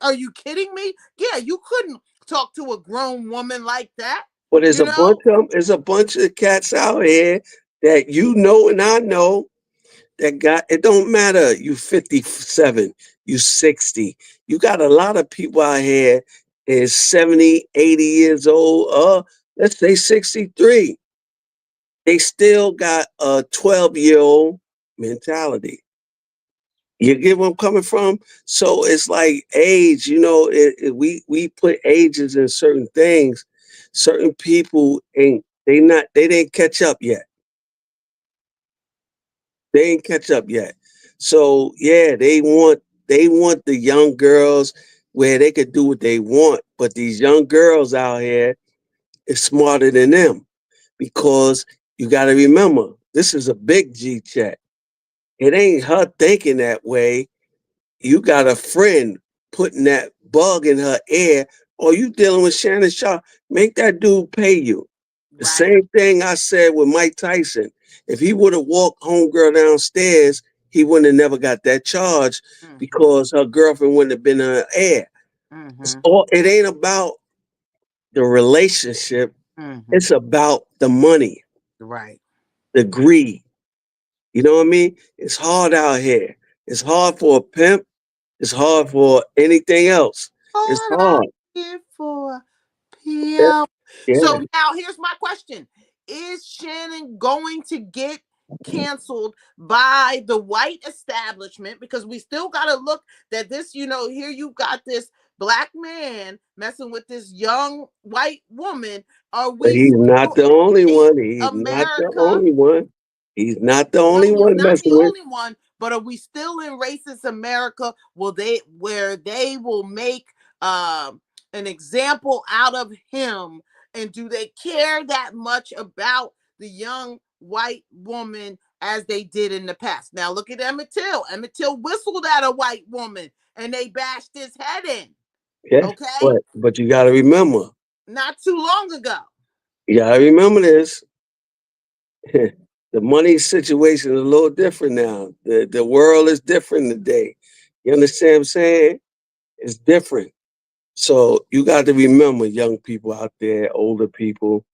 Are you kidding me? Yeah, you couldn't talk to a grown woman like that. But there's a bunch of cats out here that and I know that it don't matter. You 57, you 60. You got a lot of people out here is 70, 80 years old, let's say 63. They still got a 12-year-old mentality. You get where I'm coming from? So it's like age, we put ages in certain things. Certain people they didn't catch up yet. They ain't catch up yet. So yeah, they want the young girls where they could do what they want. But these young girls out here is smarter than them, because you got to remember, this is a big G check. It ain't her thinking that way. You got a friend putting that bug in her ear, or you dealing with Shannon Sharpe. Make that dude pay you. The same thing I said with Mike Tyson. If he would have walked homegirl downstairs, he wouldn't have never got that charge, because her girlfriend wouldn't have been in her ear. It ain't about the relationship. It's about the money. Right. The greed. You know what I mean? It's hard out here. It's hard for a pimp. It's hard for anything else. It's hard. For Yeah. So now here's my question. Is Shannon going to get canceled by the white establishment? Because we still got to look that this, here you got this black man messing with this young white woman. But he's not the only one. He's not the only one. He's not the only one messing with. Only one, but are we still in racist America? Where they will make an example out of him, and do they care that much about the young white woman as they did in the past. Now look at Emmett Till. Emmett Till whistled at a white woman and they bashed his head in. Yeah. Okay? But you got to remember. Not too long ago. You got to remember this. The money situation is a little different now. The world is different today. You understand what I'm saying? It's different. So you got to remember, young people out there, older people,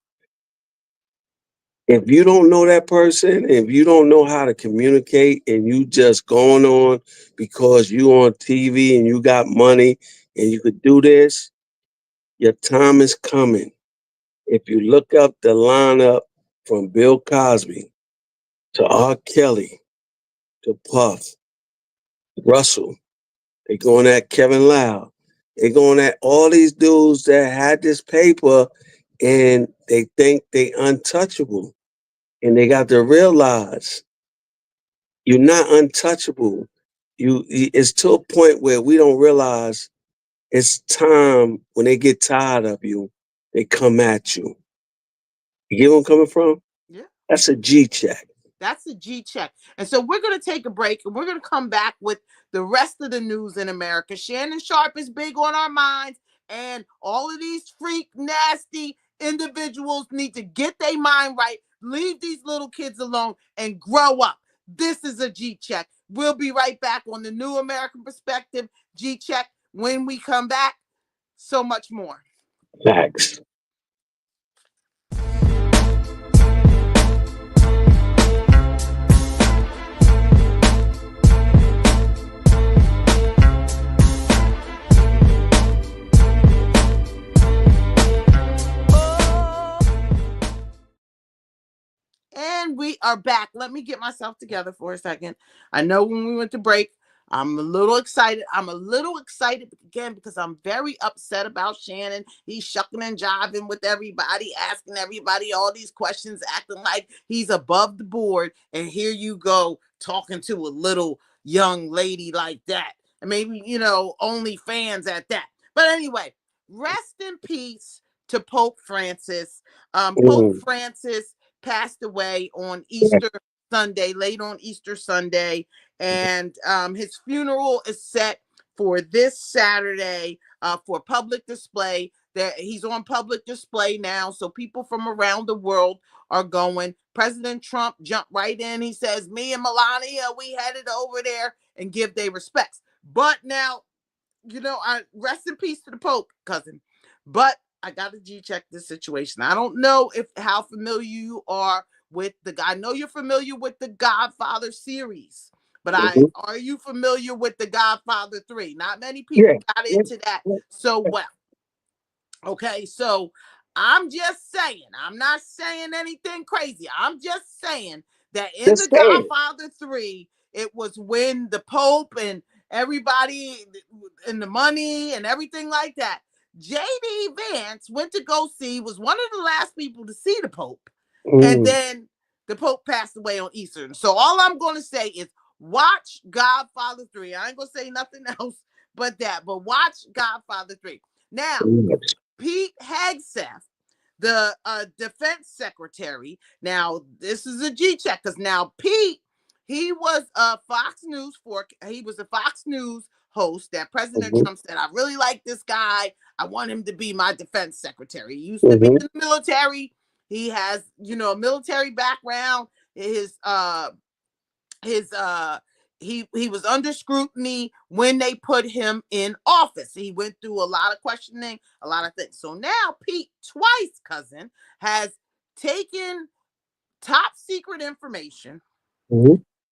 if you don't know that person, if you don't know how to communicate and you just going on because you on TV and you got money and you could do this, your time is coming. If you look up the lineup from Bill Cosby to R. Kelly to Puff, Russell, they going at Kevin Loud. They going at all these dudes that had this paper and they think they untouchable. And they got to realize you're not untouchable. It's to a point where we don't realize it's time when they get tired of you, they come at you. You get where I'm coming from? Yeah. That's a G check. That's a G check. And so we're going to take a break and we're going to come back with the rest of the news in America. Shannon Sharpe is big on our minds, and all of these freak, nasty individuals need to get their mind right, leave these little kids alone, and grow up. This is a G check. We'll be right back on the New American Perspective G check. When we come back, so much more. Facts. And we are back. Let me get myself together for a second. I know when we went to break, I'm a little excited. I'm a little excited again because I'm very upset about Shannon. He's shucking and jiving with everybody, asking everybody all these questions, acting like he's above the board. And here you go talking to a little young lady like that. And maybe, only fans at that. But anyway, rest in peace to Pope Francis. Pope Francis passed away on Easter Sunday, late on Easter Sunday. And his funeral is set for this Saturday for public display. He's on public display now, so people from around the world are going. President Trump jumped right in. He says, me and Melania, we headed over there and give their respects. But now, I rest in peace to the Pope, cousin. But I got to G-check this situation. I don't know how familiar you are with I know you're familiar with the Godfather series. But are you familiar with The Godfather 3? Not many people got into that so well. Okay, so I'm just saying, I'm not saying anything crazy. I'm just saying that in The Godfather 3, it was when the Pope and everybody and the money and everything like that, J.D. Vance went to go see, was one of the last people to see the Pope. And then the Pope passed away on Easter. So all I'm going to say is, watch Godfather 3. I ain't going to say nothing else but that. But watch Godfather 3. Now, Pete Hegseth, the defense secretary. Now, this is a G check because now Pete, he was a Fox News host that President Trump said, I really like this guy. I want him to be my defense secretary. He used to be in the military. He has, a military background. He was under scrutiny when they put him in office. He went through a lot of questioning, a lot of things. So now Pete twice, cousin, has taken top secret information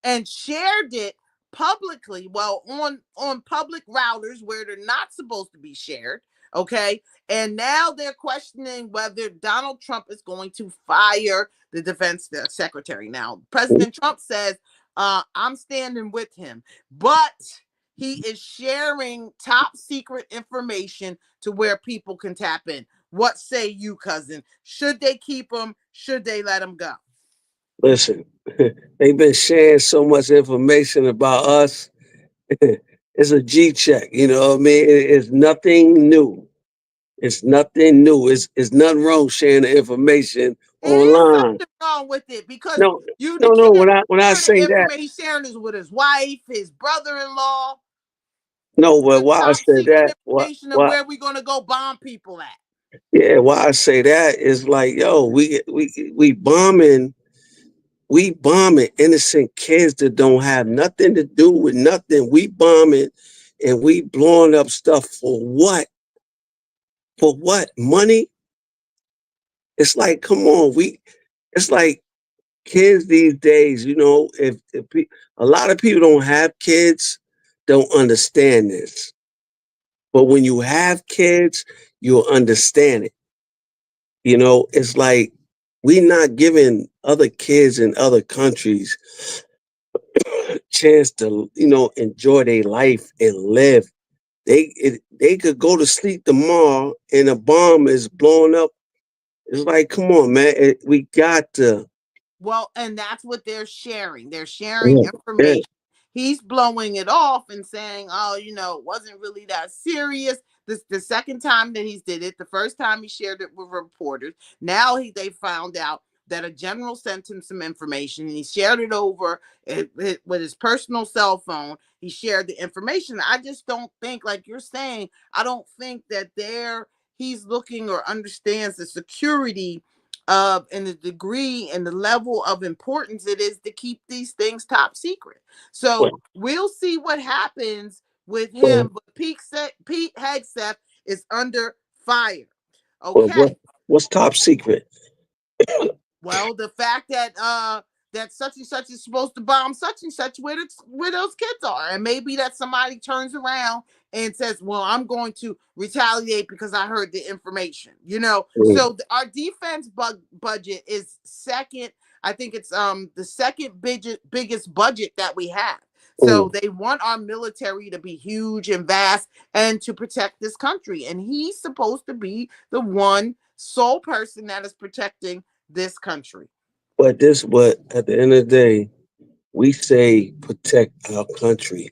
and shared it publicly, on public routers where they're not supposed to be shared. Okay. And now they're questioning whether Donald Trump is going to fire the defense secretary. Now, President Trump says, I'm standing with him, but he is sharing top secret information to where people can tap in. What say you, cousin? Should they keep him? Should they let him go? Listen, they've been sharing so much information about us. It's a G check, you know what I mean? It's nothing new. It's nothing new. It's nothing wrong sharing the information It is online. something wrong with it because No, the no. kid When I sharing the say that, information, he's sharing this with his wife, his brother-in-law. no, but The why I top say secret that, information of where we're gonna go bomb people at. yeah, why I say that is like, yo, we bombing innocent kids that don't have nothing to do with nothing. We bombing and we blowing up stuff for what? For what? Money? It's like, come on, it's like kids these days, you know, a lot of people don't have kids, don't understand this. But when you have kids, you'll understand it. You know, it's like we not giving other kids in other countries a chance to, you know, enjoy their life and live. They could go to sleep tomorrow and a bomb is blowing up. It's like, come on, man, we got to. Well, and that's what they're sharing. They're sharing Yeah, yeah. information. He's blowing it off and saying, "Oh, it wasn't really that serious." This the second time that he's did it. The first time he shared it with reporters. Now they found out that a general sent him some information, and he shared it over with his personal cell phone. He shared the information. I just don't think, like you're saying, I don't think that he's looking or understands the security of and the degree and the level of importance it is to keep these things top secret. Well, So we'll see what happens with well, him. But Pete Hegseth is under fire. well, Okay. what's top secret? Well, the fact that such and such is supposed to bomb such and such where those kids are, and maybe that somebody turns around and says, "Well, I'm going to retaliate because I heard the information." Mm, So our defense budget is second. I think it's the second biggest budget that we have. So mm. they want our military to be huge and vast and to protect this country, and he's supposed to be the one sole person that is protecting this country. But at the end of the day, we say protect our country.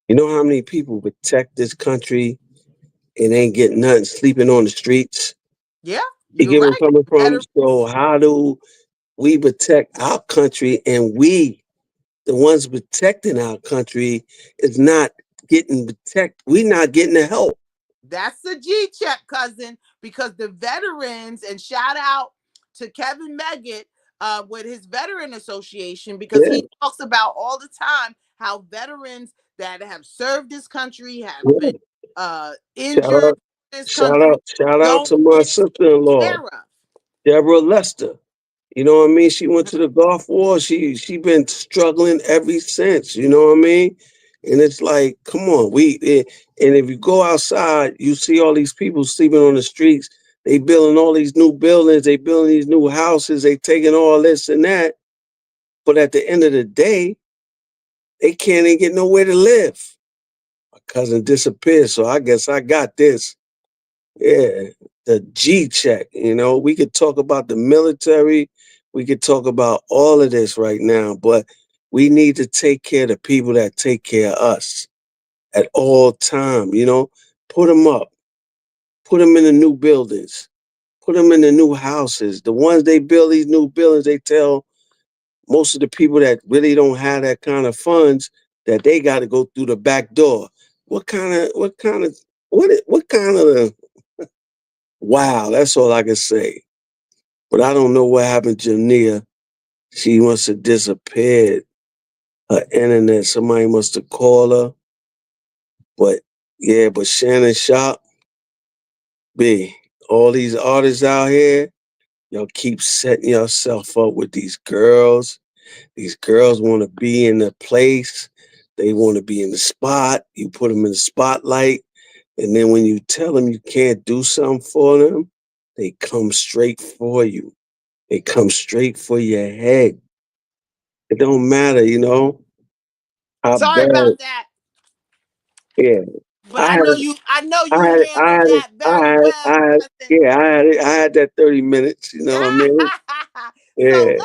You know how many people protect this country and ain't getting nothing, sleeping on the streets? Yeah, You you're get where I'm right. coming from? So Veterans. how do we protect our country and we, the ones protecting our country, is not getting we not getting the help. That's the G check, cousin, because the veterans, and shout out to Kevin Meggett with his veteran association, because Yeah, he talks about all the time how veterans that have served this country, have been yeah. Shout injured out, in this country, shout out don't to my get taken sister-in-law, care of. Deborah Lester. You know what I mean? She went to the Gulf War. She been struggling ever since. You know what I mean? And it's like, come on, and if you go outside, you see all these people sleeping on the streets. They building all these new buildings. They building these new houses. They taking all this and that. But at the end of the day, they can't even get nowhere to live. My cousin disappeared, so I guess I got this. Yeah, the G check. You know, we could talk about the military. We could talk about all of this right now, but we need to take care of the people that take care of us at all time. You know, put them up, put them in the new buildings, put them in the new houses. The ones they build these new buildings, they tell most of the people that really don't have that kind of funds that they got to go through the back door. What kind of wow, that's all I can say. But I don't know what happened to Jineea. She must have disappeared. Her internet, somebody must have called her. But yeah, but Shannon Sharp, B, all these artists out here, y'all keep setting yourself up with these girls. These girls want to be in the place. They want to be in the spot. You put them in the spotlight. And then when you tell them you can't do something for them, they come straight for you. They come straight for your head. It don't matter, you know, how Sorry bad. about that. Yeah. But I I had know it. I you had it. I handled had it. that very well, cousin. Yeah, I had it. I had that 30 minutes, you know what I mean? So Yeah.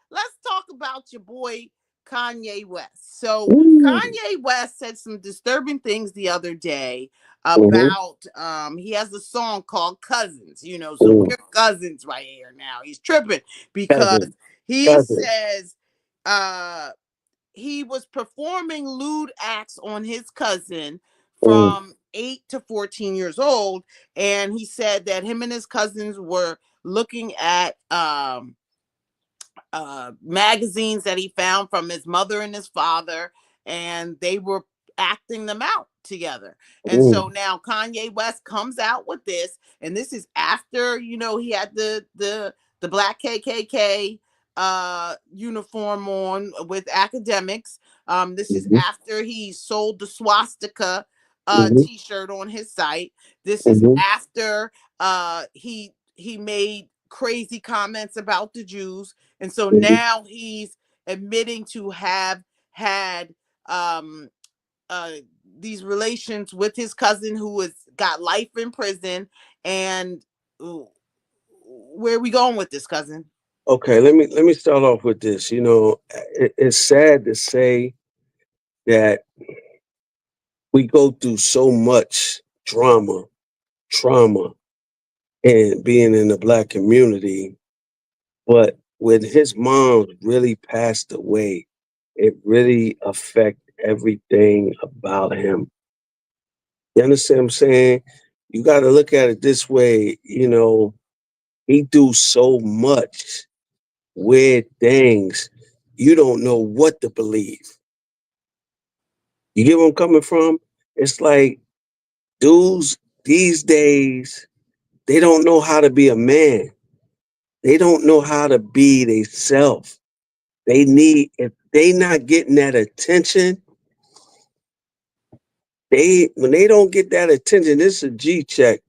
let's talk about your boy Kanye West. So Ooh. Kanye West said some disturbing things the other day Mhm. about he has a song called Cousins, so Ooh. we're cousins right here now. He's tripping because Cousin. he Cousin. says uh he was performing lewd acts on his cousin Ooh. from 8 to 14 years old, and he said that him and his cousins were looking at magazines that he found from his mother and his father, and they were acting them out together. And Ooh. so now Kanye West comes out with this, and this is after he had the black KKK uniform on with academics. This is Mhm. after he sold the swastika Mhm. t-shirt on his site. This is Mhm. after he made crazy comments about the Jews, and so Mhm. now he's admitting to have had um uh these relations with his cousin who has got life in prison. And where are we going with this, cousin? Okay, let me start off with this. It's sad to say that we go through so much drama, trauma, and being in the black community. But when his mom really passed away, it really affected everything about him. You understand what I'm saying? You got to look at it this way. He do so much weird things. You don't know what to believe. You get where I'm coming from? It's like dudes these days, they don't know how to be a man. They don't know how to be themselves. If they not getting that attention, when they don't get that attention, this is a G check,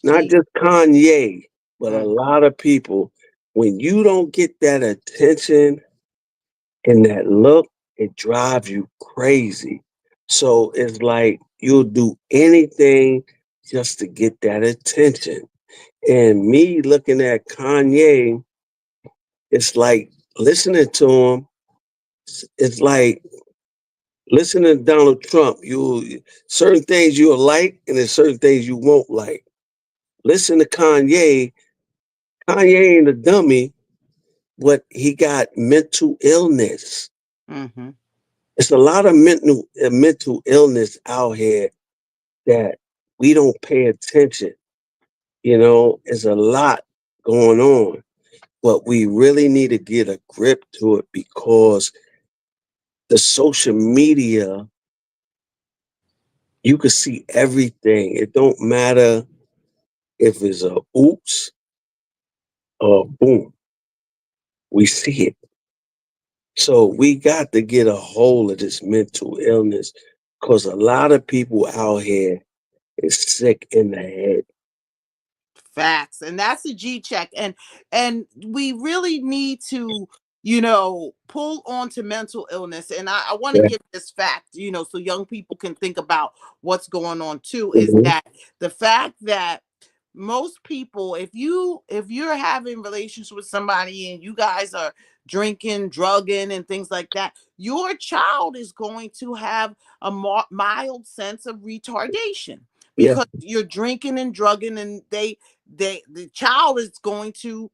not Gee. just Kanye, but a Mm. lot of people. When you don't get that attention and that look, it drives you crazy. So it's like you'll do anything just to get that attention. And me looking at Kanye, it's like listening to him. It's like listening to Donald Trump. You certain things you'll like, and there's certain things you won't like. Listen to Kanye. Kanye ain't a dummy, but he got mental illness. Mm-hmm. It's a lot of mental illness out here that we don't pay attention. It's a lot going on, but we really need to get a grip to it because the social media, you can see everything. It don't matter if it's a oops or boom, we see it. So we got to get a hold of this mental illness because a lot of people out here is sick in the head. Facts. And that's a G check. And we really need to, pull on to mental illness. And I want to Yeah. give this fact, so young people can think about what's going on too, is Mhm. that the fact that most people, if you're having relations with somebody and you guys are drinking, drugging, and things like that, your child is going to have a mild sense of retardation Yeah. because you're drinking and drugging, and the child is going to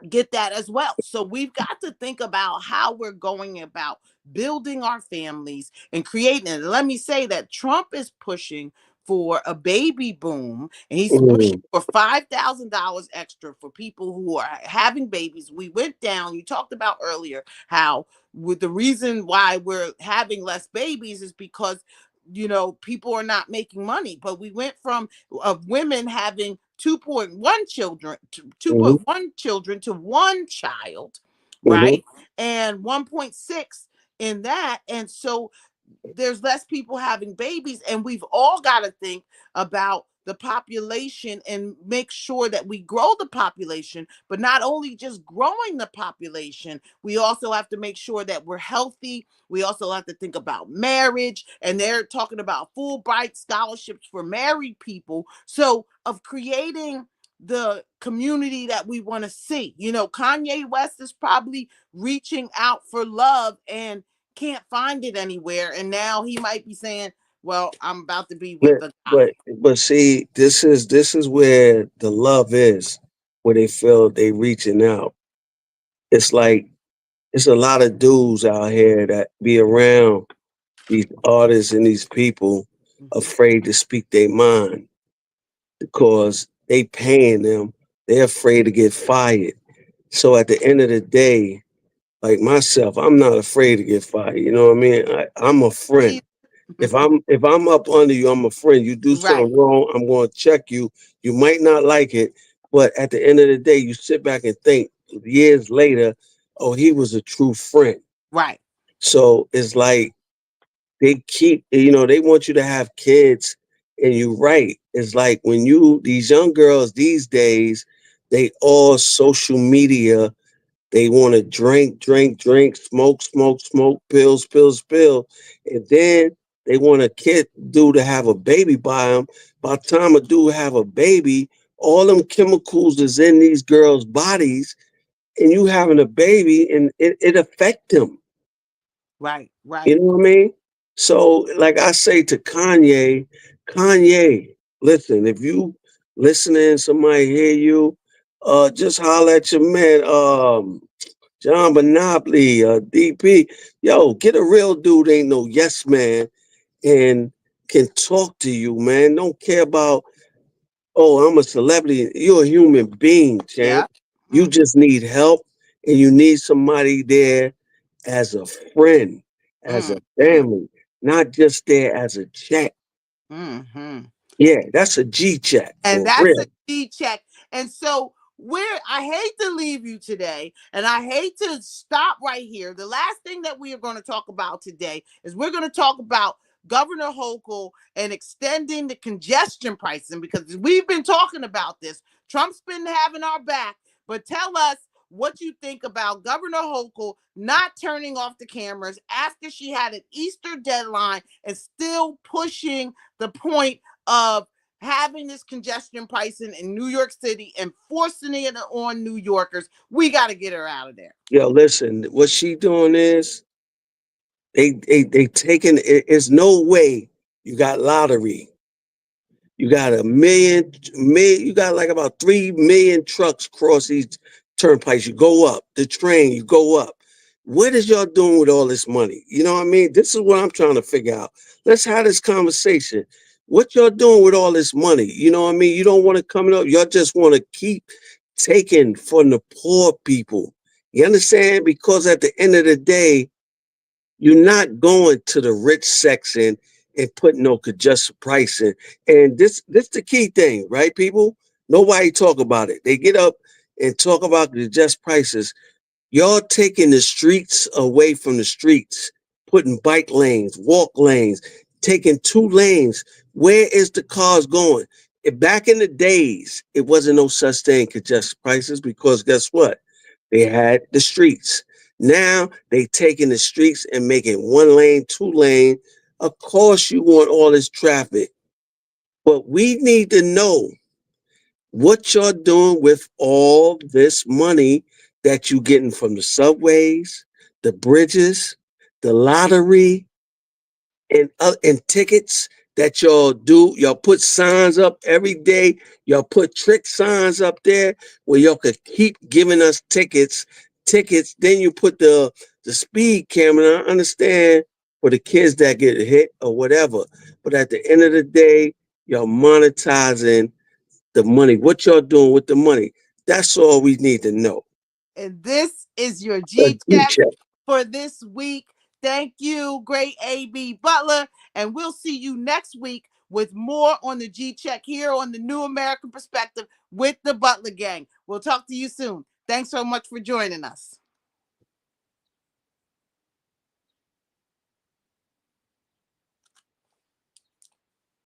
get that as well. So we've got to think about how we're going about building our families and creating it. Let me say that Trump is pushing for a baby boom, and he's pushing Mm. for $5,000 extra for people who are having babies. We went down, you talked about earlier how with the reason why we're having less babies is because people are not making money, but we went from of women having 2.1 children to Mhm. 2.1 children to one child, Mhm. right? And 1.6 in that. And so there's less people having babies, and we've all got to think about the population and make sure that we grow the population, but not only just growing the population, we also have to make sure that we're healthy. We also have to think about marriage, and they're talking about Fulbright scholarships for married people. So of creating the community that we want to see. You know, Kanye West is probably reaching out for love and can't find it anywhere. And now he might be saying, well, I'm about to be with But the guy. but see, this is where the love is, where they feel they reaching out. It's like it's a lot of dudes out here that be around these artists and these people Mhm. afraid to speak their mind because they paying them. They're afraid to get fired. So at the end of the day, like myself, I'm not afraid to get fired. You know what I mean? I'm a friend. Me- If I'm up under you, I'm a friend. You do right, something wrong, I'm going to check you. You might not like it, but at the end of the day, you sit back and think years later, oh, he was a true friend. right. So it's like they keep, they want you to have kids, and you're right. It's like when these young girls these days, they all social media. They want to drink, drink, drink, smoke, smoke, smoke, pills, pills, pill. And then they want a kid, dude, to have a baby by them. By the time a dude have a baby, all them chemicals is in these girls' bodies, and you having a baby, and it affect them. Right, You right. know what I mean? So, like I say to Kanye, Kanye, listen, if you listening, somebody hear you, just holler at your man, John Monopoly, DP. Yo, get a real dude, ain't no yes man, and can talk to you, man. Don't care about, oh, I'm a celebrity. You're a human being, champ. Yeah. You Mm, just need help, and you need somebody there as a friend, as a mm, mm, family, not just there as a check. mm. Yeah, that's a G check And for that's a real. D check. And so I hate to leave you today, and I hate to stop right here. The last thing that we are going to talk about today is we're going to talk about Governor Hochul and extending the congestion pricing, because we've been talking about this. Trump's been having our back, but tell us what you think about Governor Hochul not turning off the cameras after she had an Easter deadline and still pushing the point of having this congestion pricing in New York City and forcing it on New Yorkers. We got to get her out of there. Yo, listen, what she doing is they taking it. It's no way you got lottery. You got you got like about 3 million trucks cross these turnpikes. You go up the train, you go up. What is y'all doing with all this money? You know what I mean? This is what I'm trying to figure out. Let's have this conversation. What y'all doing with all this money? You know what I mean? You don't want to come up. Y'all just want to keep taking from the poor people. You understand? Because at the end of the day, you're not going to the rich section and putting no congestion pricing. And this the key thing, right, people? Nobody talk about it. They get up and talk about the just prices. Y'all taking the streets away from the streets, putting bike lanes, walk lanes, taking 2 lanes. Where is the cars going? Back in the days, it wasn't no such thing congestion prices because guess what? They had the streets. Now they taking the streets and making 1 lane, 2 lane. Of course, you want all this traffic, but we need to know what you're doing with all this money that you getting from the subways, the bridges, the lottery, and tickets that y'all do. Y'all put signs up every day. Y'all put trick signs up there where y'all could keep giving us tickets. Then you put the speed camera. I understand for the kids that get hit or whatever, but at the end of the day, y'all monetizing the money. What y'all doing with the money? That's all we need to know. And this is your A G G check check. for this week. Thank you, great AB Butler. And we'll see you next week with more on the G check here on the New American Perspective with the Butler Gang. We'll talk to you soon. Thanks so much for joining us.